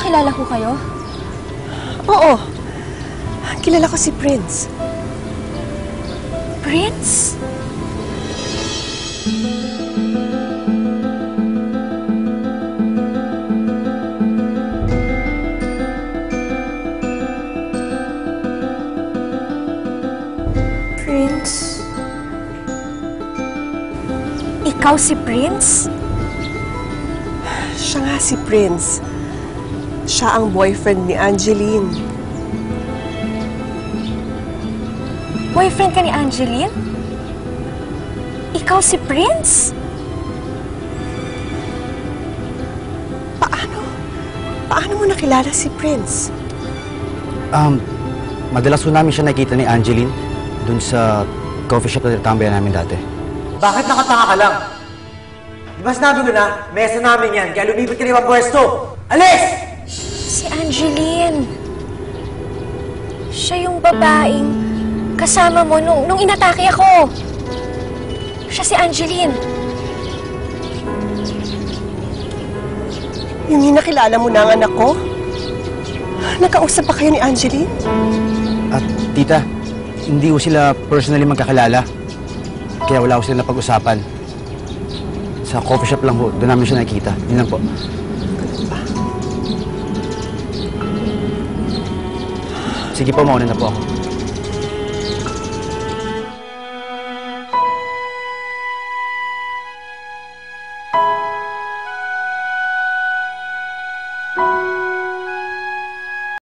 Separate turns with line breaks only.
Magkakilala ko kayo?
Oo. Kilala ko si Prince.
Prince? Prince? Ikaw si Prince?
Siya nga si Prince. Siya ang boyfriend ni Angeline.
Boyfriend ka ni Angeline? Ikaw si Prince?
Paano mo nakilala si Prince?
Madalas po namin siya nakita ni Angeline dun sa coffee shop na tambayan namin dati.
Bakit nakatanga ka lang? Di ba sinabi ko na, mesa namin yan, kaya lumipit ka na ibang pwesto! Alis!
Si Angeline. Siya yung babaeng kasama mo nung inatake ako. Siya si Angeline.
Yung hinakilala mo na ang anak ko? Nakausap pa kayo ni Angeline?
At tita, hindi ko sila personally magkakilala. Kaya wala ko sila napag-usapan. Sa coffee shop lang po, doon namin siya nakikita. Yun lang po. Sige po, mauna na po ako.